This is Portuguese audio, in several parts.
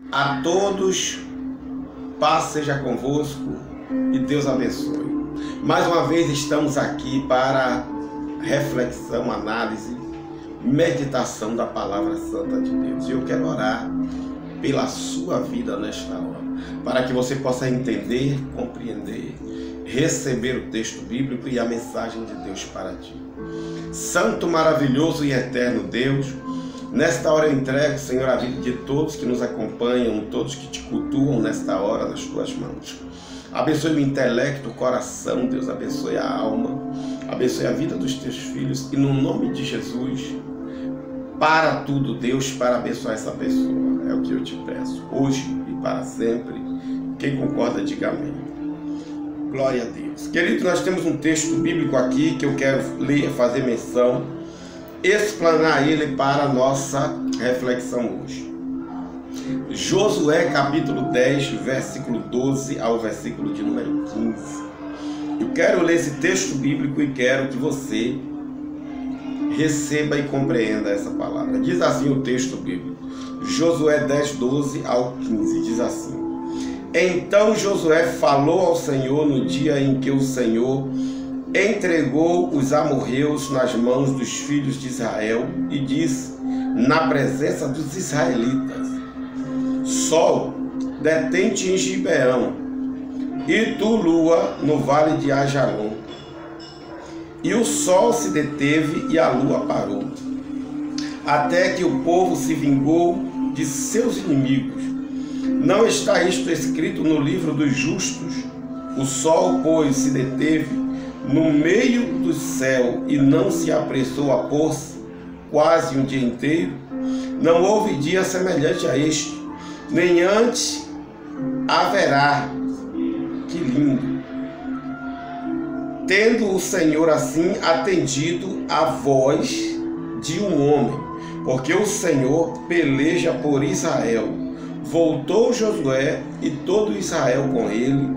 A todos, paz seja convosco e Deus abençoe. Mais uma vez estamos aqui para reflexão, análise, meditação da Palavra Santa de Deus. E eu quero orar pela sua vida nesta hora, para que você possa entender, compreender, receber o texto bíblico e a mensagem de Deus para ti. Santo, maravilhoso e eterno Deus, nesta hora eu entrego, Senhor, a vida de todos que nos acompanham, todos que te cultuam nesta hora nas tuas mãos. Abençoe o intelecto, o coração, Deus, abençoe a alma, abençoe a vida dos teus filhos e no nome de Jesus, para tudo, Deus, para abençoar essa pessoa. É o que eu te peço, hoje e para sempre. Quem concorda, diga amém. Glória a Deus. Queridos, nós temos um texto bíblico aqui que eu quero ler, fazer menção, explanar ele para a nossa reflexão hoje. Josué capítulo 10, versículo 12 ao versículo de número 15. Eu quero ler esse texto bíblico e quero que você receba e compreenda essa palavra. Diz assim o texto bíblico, Josué 10, 12 ao 15, diz assim: Então Josué falou ao Senhor no dia em que o Senhor entregou os amorreus nas mãos dos filhos de Israel e disse, na presença dos israelitas: Sol, detente em Gibeão, e tu, lua, no vale de Ajalon. E o sol se deteve e a lua parou, até que o povo se vingou de seus inimigos. Não está isto escrito no livro dos justos? O sol, pois, se deteve no meio do céu e não se apressou a pôr-se quase um dia inteiro. Não houve dia semelhante a este, nem antes haverá. Que lindo! Tendo o Senhor assim atendido a voz de um homem, porque o Senhor peleja por Israel. Voltou Josué e todo Israel com ele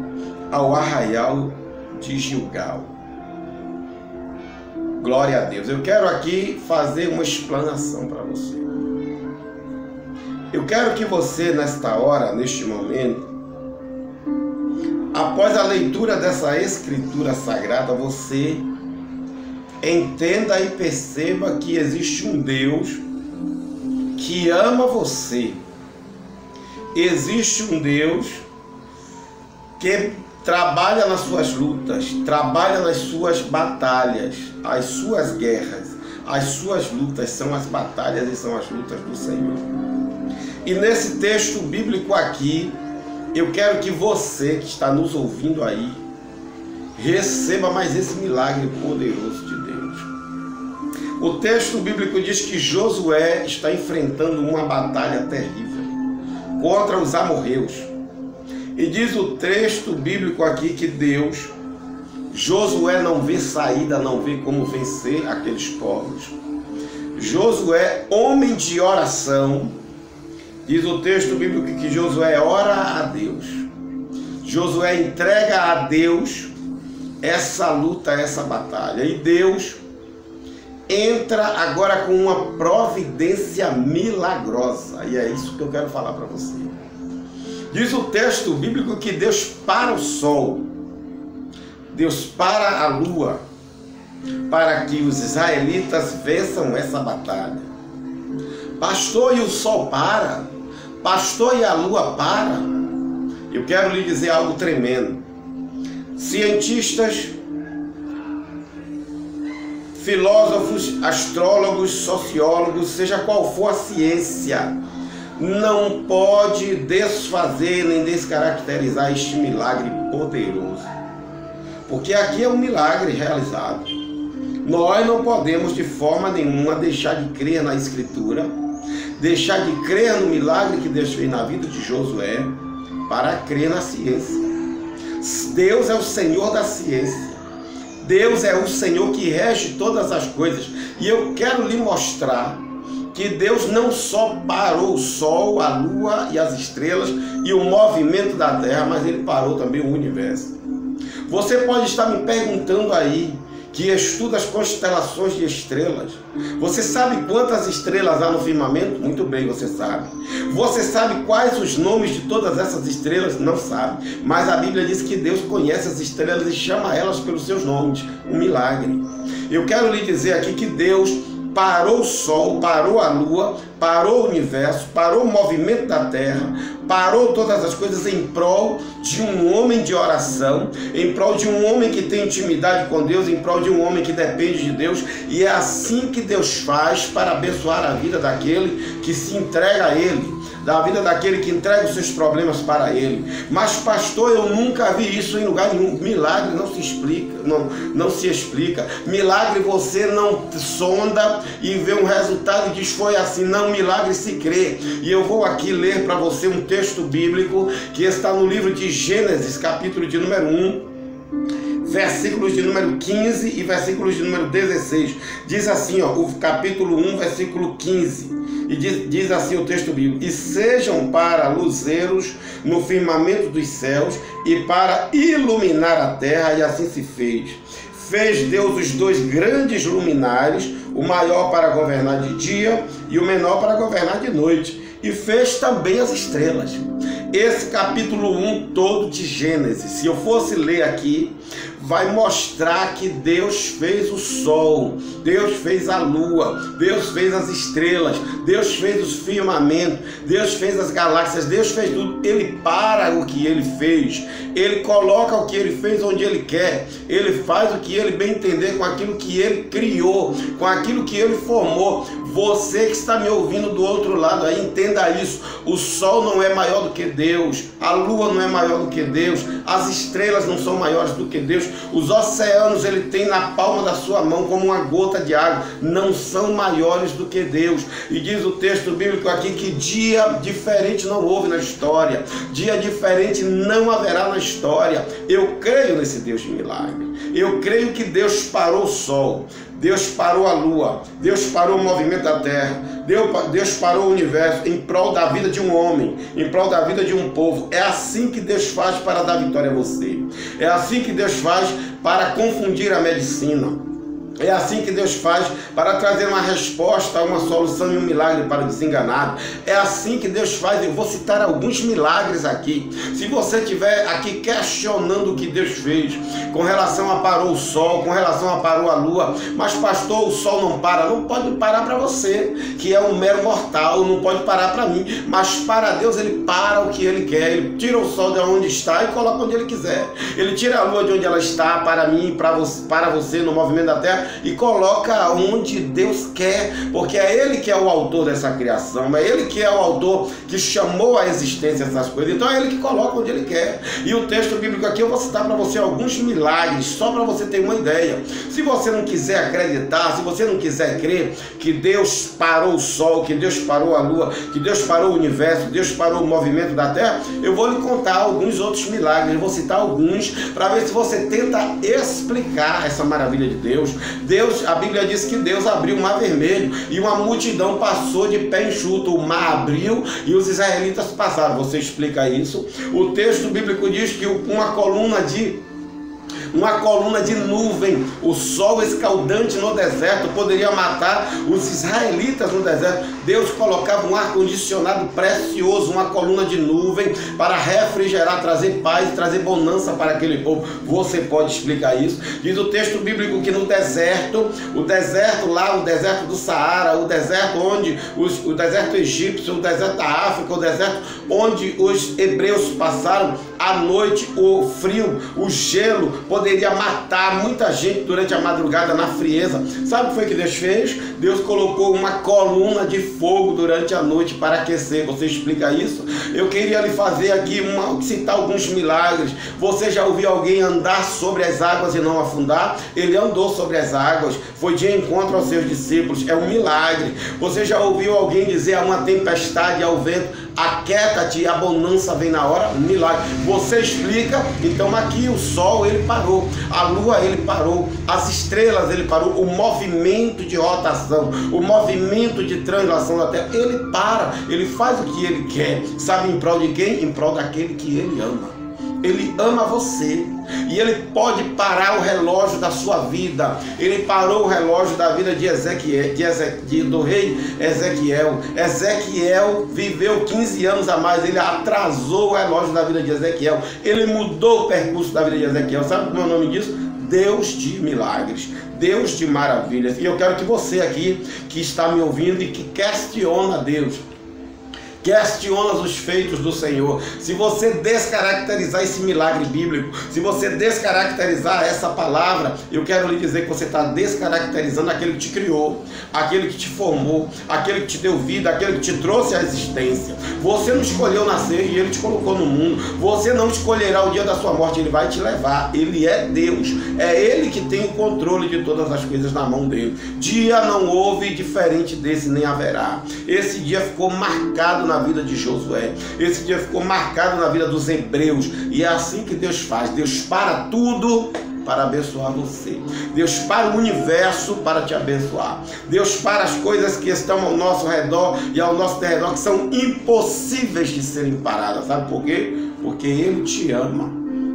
ao arraial de Gilgal. Glória a Deus. Eu quero aqui fazer uma explanação para você. Eu quero que você, nesta hora, neste momento, após a leitura dessa escritura sagrada, você entenda e perceba que existe um Deus que ama você. Existe um Deus que trabalha nas suas lutas, trabalha nas suas batalhas, as suas guerras, as suas lutas são as batalhas e são as lutas do Senhor. E nesse texto bíblico aqui, eu quero que você que está nos ouvindo aí, receba mais esse milagre poderoso de Deus. O texto bíblico diz que Josué está enfrentando uma batalha terrível contra os amorreus. E diz o texto bíblico aqui que Deus, Josué não vê saída, não vê como vencer aqueles povos. Josué, homem de oração, diz o texto bíblico que Josué ora a Deus. Josué entrega a Deus essa luta, essa batalha. E Deus entra agora com uma providência milagrosa. E é isso que eu quero falar para você. Diz o texto bíblico que Deus para o sol, Deus para a lua, para que os israelitas vençam essa batalha. Pastor, e o sol para? Pastor, e a lua para? Eu quero lhe dizer algo tremendo. Cientistas, filósofos, astrólogos, sociólogos, seja qual for a ciência, não pode desfazer nem descaracterizar este milagre poderoso. Porque aqui é um milagre realizado. Nós não podemos de forma nenhuma deixar de crer na Escritura, deixar de crer no milagre que Deus fez na vida de Josué, para crer na ciência. Deus é o Senhor da ciência. Deus é o Senhor que rege todas as coisas. E eu quero lhe mostrar que Deus não só parou o sol, a lua e as estrelas e o movimento da terra, mas Ele parou também o universo. Você pode estar me perguntando aí, que estuda as constelações de estrelas. Você sabe quantas estrelas há no firmamento? Muito bem, você sabe. Você sabe quais os nomes de todas essas estrelas? Não sabe. Mas a Bíblia diz que Deus conhece as estrelas e chama elas pelos seus nomes. Um milagre. Eu quero lhe dizer aqui que Deus parou o sol, parou a lua, parou o universo, parou o movimento da terra, parou todas as coisas em prol de um homem de oração, em prol de um homem que tem intimidade com Deus, em prol de um homem que depende de Deus. E é assim que Deus faz para abençoar a vida daquele que se entrega a Ele, da vida daquele que entrega os seus problemas para Ele. Mas pastor, eu nunca vi isso em lugar nenhum. Milagre não se explica, não se explica. Milagre você não sonda e vê um resultado e diz foi assim. Não, milagre se crê. E eu vou aqui ler para você um texto bíblico que está no livro de Gênesis, capítulo de número 1, versículos de número 15 e versículos de número 16. Diz assim, ó, o capítulo 1, versículo 15. E diz assim o texto bíblico: e sejam para luzeiros no firmamento dos céus e para iluminar a terra, e assim se fez. Fez Deus os dois grandes luminares, o maior para governar de dia e o menor para governar de noite. E fez também as estrelas. Esse capítulo 1 todo de Gênesis, se eu fosse ler aqui, vai mostrar que Deus fez o sol, Deus fez a lua, Deus fez as estrelas, Deus fez os firmamentos, Deus fez as galáxias, Deus fez tudo. Ele para o que Ele fez, Ele coloca o que Ele fez onde Ele quer, Ele faz o que Ele bem entender com aquilo que Ele criou, com aquilo que Ele formou. Você que está me ouvindo do outro lado aí, entenda isso. O sol não é maior do que Deus, a lua não é maior do que Deus, as estrelas não são maiores do que Deus, os oceanos Ele tem na palma da sua mão como uma gota de água, não são maiores do que Deus. E diz o texto bíblico aqui que dia diferente não houve na história, dia diferente não haverá na história. Eu creio nesse Deus de milagre. Eu creio que Deus parou o sol, Deus parou a lua, Deus parou o movimento da terra, Deus parou o universo em prol da vida de um homem, em prol da vida de um povo. É assim que Deus faz para dar vitória a você. É assim que Deus faz para confundir a medicina. É assim que Deus faz para trazer uma resposta, uma solução e um milagre para o desenganado. É assim que Deus faz. Eu vou citar alguns milagres aqui. Se você estiver aqui questionando o que Deus fez com relação a parou o sol, com relação a parou a lua, mas pastor, o sol não para. Não pode parar para você, que é um mero mortal, não pode parar para mim. Mas para Deus Ele para o que Ele quer. Ele tira o sol de onde está e coloca onde Ele quiser. Ele tira a lua de onde ela está para mim, para você no movimento da terra, e coloca onde Deus quer, porque é Ele que é o autor dessa criação, é Ele que é o autor que chamou à existência essas coisas. Então é Ele que coloca onde Ele quer. E o texto bíblico aqui eu vou citar para você alguns milagres, só para você ter uma ideia. Se você não quiser acreditar, se você não quiser crer que Deus parou o sol, que Deus parou a lua, que Deus parou o universo, Deus parou o movimento da terra, eu vou lhe contar alguns outros milagres, eu vou citar alguns para ver se você tenta explicar essa maravilha de Deus. A Bíblia diz que Deus abriu o mar vermelho e uma multidão passou de pé enxuto. O mar abriu e os israelitas passaram. Você explica isso? O texto bíblico diz que uma coluna de nuvem, o sol escaldante no deserto poderia matar os israelitas no deserto. Deus colocava um ar-condicionado precioso, uma coluna de nuvem para refrigerar, trazer paz e trazer bonança para aquele povo. Você pode explicar isso? Diz o texto bíblico que no deserto, o deserto do Saara, o deserto o deserto egípcio, o deserto da África, o deserto onde os hebreus passaram, à noite o frio, o gelo poderia matar muita gente durante a madrugada na frieza. Sabe o que foi que Deus fez? Deus colocou uma coluna de fogo durante a noite para aquecer. Você explica isso? Eu queria lhe fazer aqui citar alguns milagres. Você já ouviu alguém andar sobre as águas e não afundar? Ele andou sobre as águas, foi de encontro aos seus discípulos. É um milagre. Você já ouviu alguém dizer a uma tempestade, ao vento: aquieta-te e a bonança vem na hora? Milagre. Você explica? Então aqui o sol ele parou, a lua ele parou, as estrelas ele parou, o movimento de rotação, o movimento de translação da terra, ele para, ele faz o que ele quer. Sabe em prol de quem? Em prol daquele que ele ama. Ele ama você. E Ele pode parar o relógio da sua vida. Ele parou o relógio da vida de do rei Ezequiel. Ezequiel viveu 15 anos a mais. Ele atrasou o relógio da vida de Ezequiel. Ele mudou o percurso da vida de Ezequiel. Sabe como é o nome disso? Deus de milagres, Deus de maravilhas. E eu quero que você aqui, que está me ouvindo e que questiona Deus, questiona os feitos do Senhor, se você descaracterizar esse milagre bíblico, se você descaracterizar essa palavra, eu quero lhe dizer que você está descaracterizando aquele que te criou, aquele que te formou, aquele que te deu vida, aquele que te trouxe à existência. Você não escolheu nascer e Ele te colocou no mundo. Você não escolherá o dia da sua morte, Ele vai te levar. Ele é Deus, é Ele que tem o controle de todas as coisas na mão dele. Dia não houve diferente desse, nem haverá. Esse dia ficou marcado na vida de Josué, esse dia ficou marcado na vida dos hebreus, e é assim que Deus faz. Deus para tudo para abençoar você. Deus para o universo para te abençoar. Deus para as coisas que estão ao nosso redor e ao nosso derredor, que são impossíveis de serem paradas. Sabe por quê? Porque Ele te ama,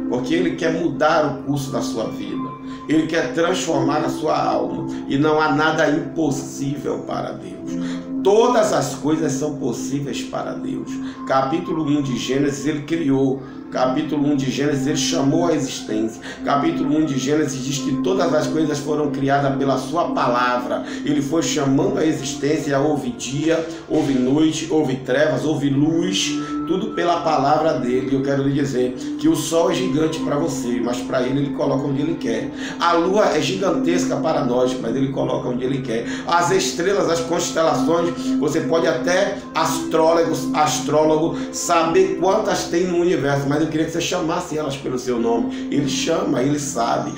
porque Ele quer mudar o curso da sua vida, Ele quer transformar a sua alma, e não há nada impossível para Deus. Todas as coisas são possíveis para Deus. Capítulo 1 de Gênesis, Ele criou. Capítulo 1 de Gênesis, Ele chamou a existência. Capítulo 1 de Gênesis diz que todas as coisas foram criadas pela sua palavra. Ele foi chamando a existência. Houve dia, houve noite, houve trevas, houve luz, tudo pela palavra dele. Eu quero lhe dizer que o sol é gigante para você, mas para ele coloca onde ele quer. A lua é gigantesca para nós, mas ele coloca onde ele quer. As estrelas, as constelações, você pode até, astrólogo, saber quantas tem no universo, mas eu queria que você chamasse elas pelo seu nome. Ele chama, ele sabe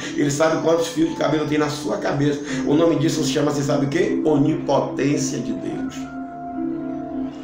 quantos fios de cabelo tem na sua cabeça. O nome disso se chama, você sabe o quê? Onipotência de Deus.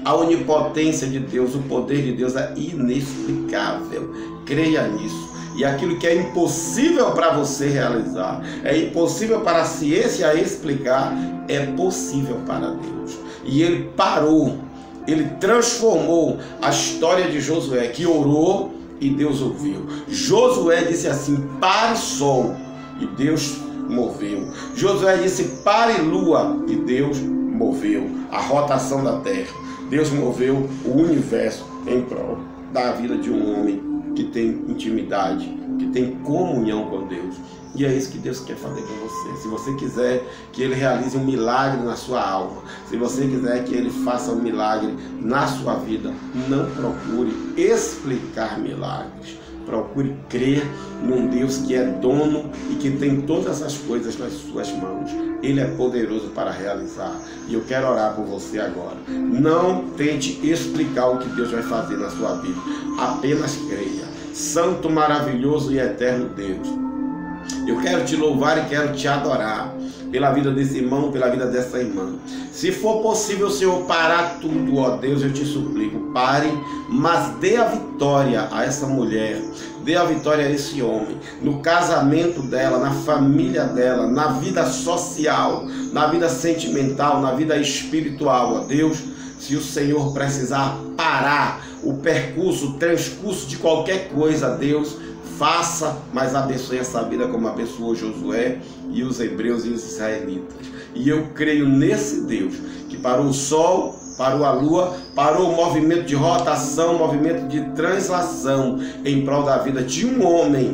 A onipotência de Deus, o poder de Deus é inexplicável. Creia nisso. E aquilo que é impossível para você realizar, é impossível para a ciência explicar, é possível para Deus. E Ele parou, Ele transformou a história de Josué, que orou e Deus ouviu. Josué disse assim: pare sol, e Deus moveu. Josué disse: pare lua, e Deus moveu a rotação da terra. Deus moveu o universo em prol da vida de um homem que tem intimidade, que tem comunhão com Deus. E é isso que Deus quer fazer com você. Se você quiser que Ele realize um milagre na sua alma, se você quiser que Ele faça um milagre na sua vida, não procure explicar milagres. Procure crer num Deus que é dono e que tem todas as coisas nas suas mãos. Ele é poderoso para realizar. E eu quero orar por você agora. Não tente explicar o que Deus vai fazer na sua vida. Apenas creia. Santo, maravilhoso e eterno Deus, eu quero te louvar e quero te adorar pela vida desse irmão, pela vida dessa irmã. Se for possível, Senhor, parar tudo, ó Deus, eu te suplico, pare, mas dê a vitória a essa mulher, dê a vitória a esse homem, no casamento dela, na família dela, na vida social, na vida sentimental, na vida espiritual, ó Deus. Se o Senhor precisar parar o percurso, o transcurso de qualquer coisa, Deus, faça, mas abençoe essa vida como abençoou Josué e os hebreus e os israelitas. E eu creio nesse Deus que parou o sol, parou a lua, parou o movimento de rotação, movimento de translação em prol da vida de um homem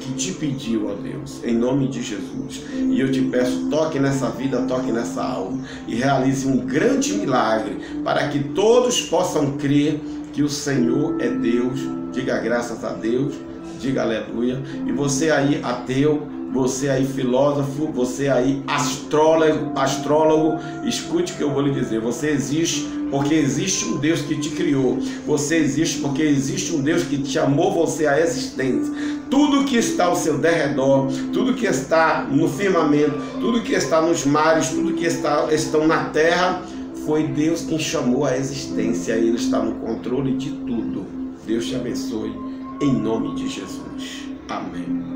que te pediu, ó Deus, em nome de Jesus. E eu te peço, toque nessa vida, toque nessa alma e realize um grande milagre para que todos possam crer que o Senhor é Deus. Diga graças a Deus, diga aleluia. E você aí ateu, você aí filósofo, você aí astrólogo, escute o que eu vou lhe dizer. Você existe porque existe um Deus que te criou. Você existe porque existe um Deus que te chamou você à existência. Tudo que está ao seu derredor, tudo que está no firmamento, tudo que está nos mares, tudo que estão na terra, foi Deus quem chamou à existência. Ele está no controle de tudo. Deus te abençoe, em nome de Jesus. Amém.